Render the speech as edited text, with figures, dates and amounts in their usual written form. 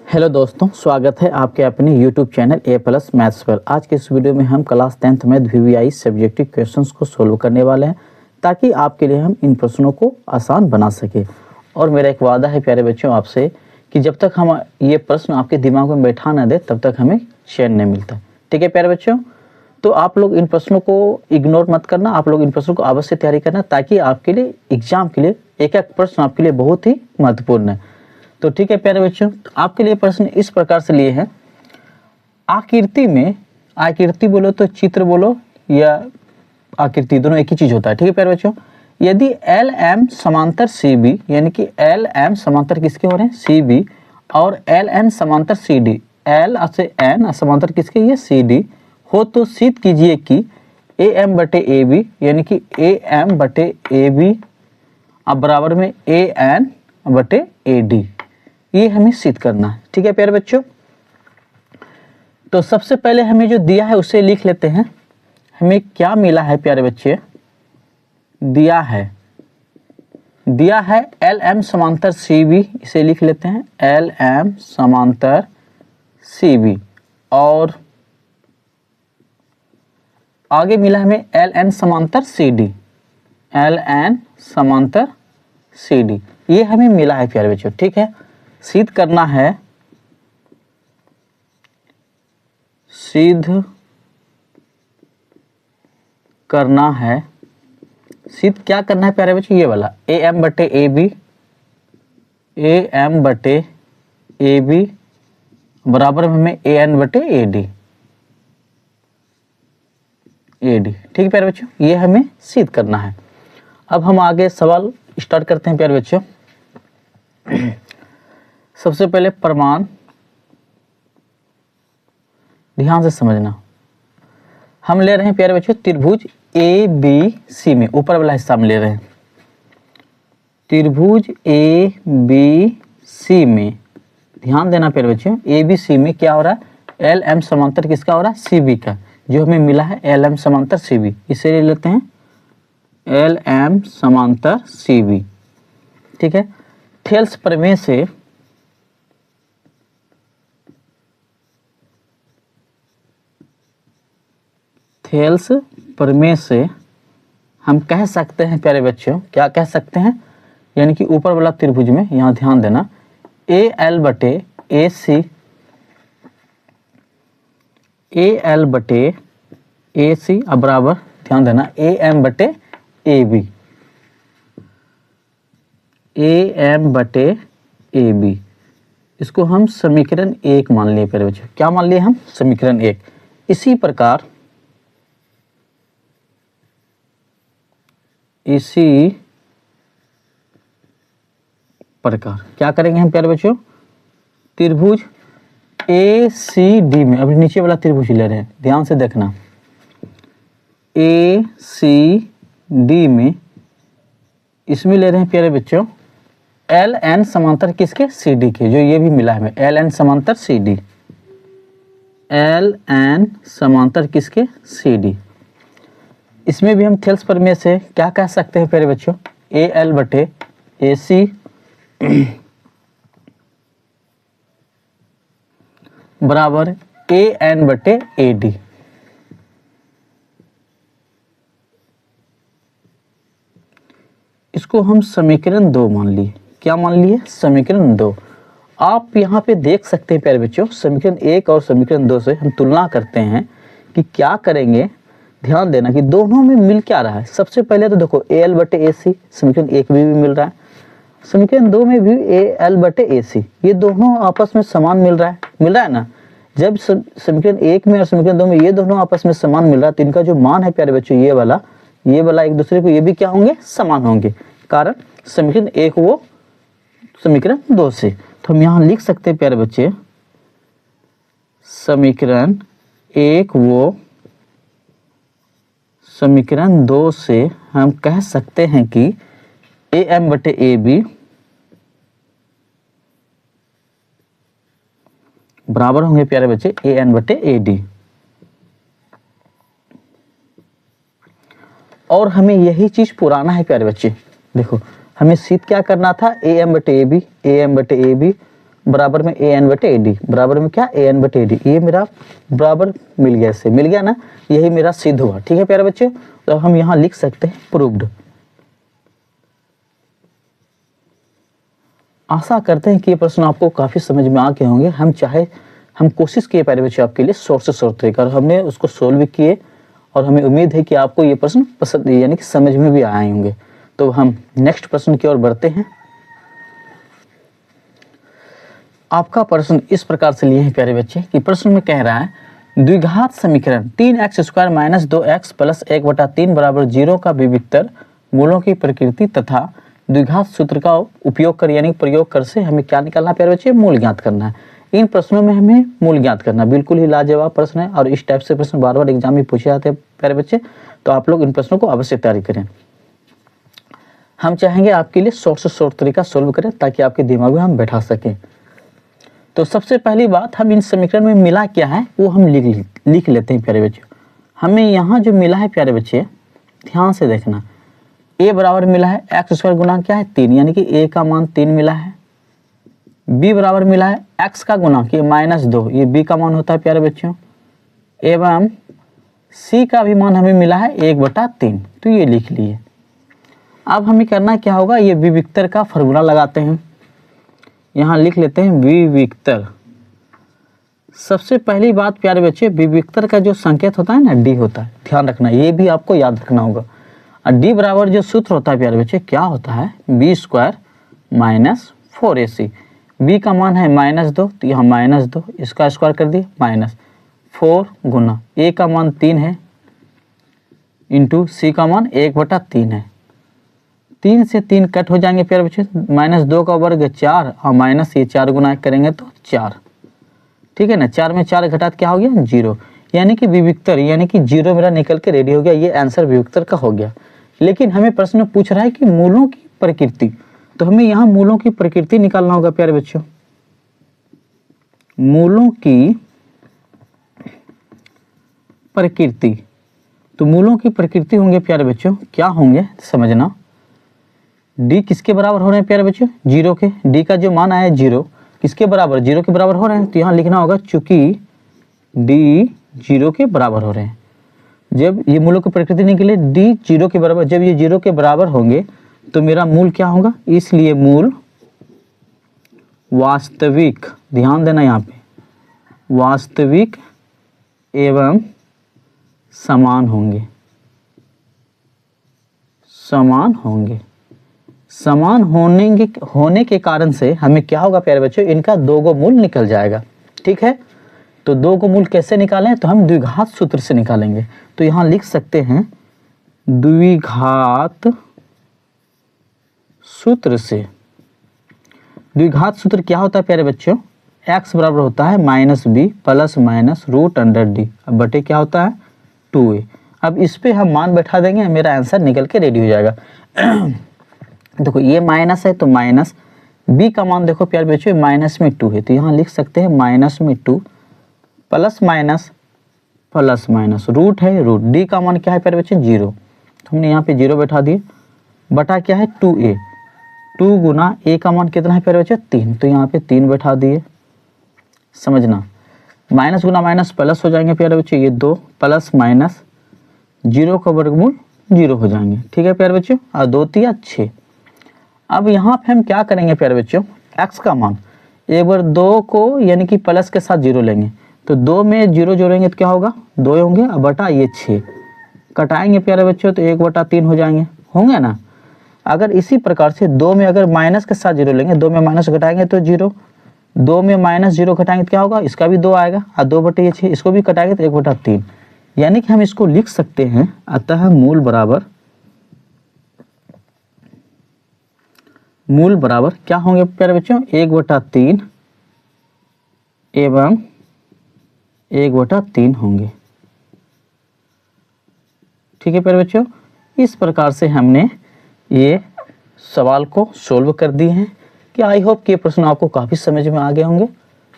Hello दोस्तों, स्वागत है आपके अपने YouTube चैनल A+ मैथ्स पर। आज के इस वीडियो में हम क्लास 10th में VVI सब्जेक्टिव क्वेश्चंस को सोल्व करने वाले हैं ताकि आपके लिए हम इन प्रश्नों को आसान बना सके। और मेरा एक वादा है प्यारे बच्चों आपसे कि जब तक हम ये प्रश्न आपके दिमाग में बैठा ना दे तब तक हमें चैन नहीं मिलता। ठीक है प्यारे बच्चों, तो आप लोग इन प्रश्नों को इग्नोर मत करना, आप लोग इन प्रश्नों को अवश्य तैयारी करना ताकि आपके लिए एग्जाम के लिए एक एक प्रश्न आपके लिए बहुत ही महत्वपूर्ण है। तो ठीक है प्यारे बच्चों, आपके लिए प्रश्न इस प्रकार से लिए हैं। आकृति में, आकृति बोलो तो चित्र बोलो या आकृति, दोनों एक ही चीज होता है। ठीक है प्यारे बच्चों, यदि एल एम समांतर सी बी, यानी कि एल एम समांतर किसके हो रहे हैं, सी बी, और एल एन समांतर सी डी, एल से एन समांतर किसके, ये सी डी हो, तो सिद्ध कीजिए कि ए एम बटे ए बी, यानी कि ए एम बटे ए बी अब बराबर में ए एन बटे ए डी, ये हमें सिद्ध करना है। ठीक है प्यारे बच्चों, तो सबसे पहले हमें जो दिया है उसे लिख लेते हैं। हमें क्या मिला है प्यारे बच्चे, दिया है एल एम समांतर सी बी, इसे लिख लेते हैं एल एम समांतर सी बी, और आगे मिला हमें एल एन समांतर सी डी, एल एन समांतर सी डी, ये हमें मिला है प्यारे बच्चों। ठीक है, सिद्ध करना है, सिद्ध करना है, सिद्ध क्या करना है प्यारे बच्चों, ये वाला ए एम बटे ए बी, ए एम बटे ए बी बराबर में हमें ए एन बटे ए डी, ए डी। ठीक है प्यारे बच्चों, ये हमें सिद्ध करना है। अब हम आगे सवाल स्टार्ट करते हैं प्यारे बच्चों। सबसे पहले प्रमाण, ध्यान से समझना। हम ले रहे हैं प्यारे बच्चों त्रिभुज ए बी सी में, ऊपर वाला हिस्सा में ले रहे हैं त्रिभुज ए बी सी में। ध्यान देना प्यारे बच्चों, ए बी सी में क्या हो रहा है, एल एम समांतर किसका हो रहा है, सी बी का, जो हमें मिला है एल एम समांतर सी बी, इसे ले लेते हैं एल एम समांतर सी बी। ठीक है, थेल्स प्रमेय से थेल्स प्रमेय से हम कह सकते हैं प्यारे बच्चों, क्या कह सकते हैं, यानी कि ऊपर वाला त्रिभुज में, यहां ध्यान देना, ए एल बटे ए सी, ए एल बटे ए सी अब बराबर, ध्यान देना, ए एम बटे ए बी, ए एम बटे ए बी, इसको हम समीकरण 1 मान लिए प्यारे बच्चों। क्या मान लिए हम, समीकरण 1। इसी प्रकार क्या करेंगे हम प्यारे बच्चों, त्रिभुज ए सी डी में, अभी नीचे वाला त्रिभुज ले रहे हैं, ध्यान से देखना, ए सी डी में, इसमें ले रहे हैं प्यारे बच्चों एल एन समांतर किसके, सी डी के, जो ये भी मिला है हमें एल एन समांतर सी डी, एल एन समांतर किसके, सी डी। इसमें भी हम थेल्स प्रमेय से क्या कह सकते हैं प्यारे बच्चों, ए एल बटे ए सी बराबर ए एन बटे ए डी। इसको हम समीकरण 2 मान लिए। क्या मान लिए, समीकरण 2। आप यहाँ पे देख सकते हैं प्यारे बच्चों, समीकरण 1 और समीकरण 2 से हम तुलना करते हैं कि क्या करेंगे। ध्यान देना कि दोनों में मिल क्या रहा है। सबसे पहले तो देखो ए एल बटे ए सी, समीकरण 1 में भी मिल रहा है, समीकरण 2 में भी ए एल बटे ए सी, ये दोनों आपस में समान मिल रहा है ना। जब समीकरण 1 में और समीकरण 2 में ये दोनों आपस में समान मिल रहा है, तो इनका जो मान है प्यारे बच्चों, ये वाला एक दूसरे को, ये भी क्या होंगे, समान होंगे, कारण समीकरण 1 वो समीकरण 2 से। तो हम यहाँ लिख सकते हैं प्यारे बच्चे, समीकरण 1 वो समीकरण 2 से हम कह सकते हैं कि ए एम बटे ए बी बराबर होंगे प्यारे बच्चे ए एन बटे ए डी। और हमें यही चीज पुराना है प्यारे बच्चे। देखो हमें सिद्ध क्या करना था, ए एम बटे ए बी बराबर में ए एन बटे ए डी, बराबर में क्या ए एन बटे ए डी, ये मेरा बराबर मिल गया, इससे मिल गया ना, यही मेरा सिद्ध हुआ। ठीक है प्यारे बच्चों, तो हम यहाँ लिख सकते हैं प्रूव्ड। आशा करते हैं कि ये प्रश्न आपको काफी समझ में आ गए होंगे। हम कोशिश किए प्यारे बच्चों आपके लिए शॉर्ट से शॉर्ट तरीका, और हमने उसको सोल्व भी किए, और हमें उम्मीद है कि आपको ये प्रश्न पसंद यानी कि समझ में भी आए होंगे। तो हम नेक्स्ट प्रश्न की ओर बढ़ते हैं। आपका प्रश्न इस प्रकार से लिए हैं प्यारे बच्चे कि प्रश्न में कह रहा है द्विघात समीकरण 3x square minus 2x plus 1/3 बराबर 0 का विविक्तर मूलों की प्रकृति तथा द्विघात सूत्र का उपयोग कर यानी प्रयोग कर से हमें क्या निकालना है प्यारे बच्चे, मूल ज्ञात करना है। इन प्रश्नों में हमें मूल ज्ञात करना बिल्कुल ही लाजवाब प्रश्न है, और इस टाइप से प्रश्न बार बार एग्जाम में पूछे जाते हैं प्यारे बच्चे, तो आप लोग इन प्रश्नों को अवश्य तैयारी करें। हम चाहेंगे आपके लिए शॉर्ट से शॉर्ट तरीका सोल्व करें ताकि आपके दिमाग में हम बैठा सकें। तो सबसे पहली बात, हम इन समीकरण में मिला क्या है वो हम लिख लेते हैं प्यारे बच्चे। हमें यहाँ जो मिला है प्यारे बच्चे, ध्यान से देखना, a बराबर मिला है एक्स स्क्वायर गुना क्या है 3, यानी कि a का मान 3 मिला है। b बराबर मिला है x का गुना कि -2, ये b का मान होता है प्यारे बच्चों। एवं c का भी मान हमें मिला है 1/3, तो ये लिख लिए। अब हमें करना क्या होगा, ये विविक्तर का फॉर्मूला लगाते हैं। यहाँ लिख लेते हैं विविक्तर। सबसे पहली बात प्यारे बच्चे, विविक्तर का जो संकेत होता है ना डी होता है, ध्यान रखना, ये भी आपको याद रखना होगा। और डी बराबर जो सूत्र होता है प्यारे बच्चे क्या होता है, B square minus 4ac। B का मान है -2, तो यहाँ -2 इसका स्क्वायर कर दिए -4 गुना ए का मान 3 है इंटू सी का मान 1/3 है। 3 से 3 कट हो जाएंगे प्यारे बच्चे, -2 का वर्ग 4 और माइनस ये 4 गुना करेंगे तो 4, ठीक है ना। 4 में 4 घटात क्या हो गया 0, यानी कि विविक्तर यानी कि 0 मेरा निकल के रेडी हो गया। ये आंसर विविक्तर का हो गया। लेकिन हमें प्रश्न पूछ रहा है कि मूलों की प्रकृति, तो हमें यहाँ मूलों की प्रकृति निकालना होगा प्यारे बच्चों। मूलों की प्रकृति, तो मूलों की प्रकृति होंगे प्यारे बच्चों, क्या होंगे समझना। d किसके बराबर हो रहे हैं प्यारे बच्चों, 0 के। d का जो मान आया 0 किसके बराबर, 0 के बराबर हो रहे हैं, तो यहाँ लिखना होगा चूंकि d 0 के बराबर हो रहे हैं। जब ये मूलों की प्रकृति निकले d 0 के बराबर, जब ये 0 के बराबर होंगे तो मेरा मूल क्या होगा, इसलिए मूल वास्तविक, ध्यान देना यहाँ पे, वास्तविक एवं समान होंगे, समान होंगे। समान होने के कारण से हमें क्या होगा प्यारे बच्चों, इनका 2 गो मूल निकल जाएगा। ठीक है, तो 2 गो मूल कैसे निकालें, तो हम द्विघात सूत्र से निकालेंगे। तो यहाँ लिख सकते हैं द्विघात सूत्र से। द्विघात सूत्र क्या होता है प्यारे बच्चों, x बराबर होता है -b प्लस माइनस √d, अब बटे क्या होता है 2a। अब इस पे हम मान बैठा देंगे, मेरा आंसर निकल के रेडी हो जाएगा। देखो ये माइनस है तो माइनस, b का मान देखो प्यारे बच्चों -2 है, तो यहाँ लिख सकते हैं -2 प्लस माइनस रूट है रूट, d का मान क्या है प्यारे बच्चों 0, तो हमने यहाँ पे 0 बैठा दिए, बटा क्या है 2a। 2 गुना a का मान कितना है प्यारे बच्चों 3, तो यहाँ पे 3 बैठा दिए। समझना, माइनस गुना माइनस प्लस हो जाएंगे प्यारे बच्चों, ये 2 प्लस माइनस 0 का वर्गमूल 0 हो जाएंगे। ठीक है प्यारे बच्चों, और 2 3 6। अब यहाँ पे हम क्या करेंगे प्यारे बच्चों, x का मान एक बार 2 को यानी कि प्लस के साथ 0 लेंगे, तो 2 में 0 जोड़ेंगे तो क्या होगा 2 होंगे, और बटा ये 6 कटाएंगे प्यारे बच्चों तो 1/3 हो जाएंगे, होंगे ना। अगर इसी प्रकार से 2 में अगर माइनस के साथ 0 लेंगे, 2 में माइनस घटाएंगे तो 0, 2 में -0 घटाएंगे तो क्या होगा, इसका भी 2 आएगा, और 2/6 इसको भी कटाएंगे तो 1/3, यानी कि हम इसको लिख सकते हैं। अतः मूल बराबर क्या होंगे प्यारे बच्चों 1/3 एवं 1/3 होंगे। ठीक है प्यारे बच्चों, इस प्रकार से हमने ये सवाल को सोल्व कर दिए हैं। कि आई होप कि ये प्रश्न आपको काफ़ी समझ में आ गए होंगे।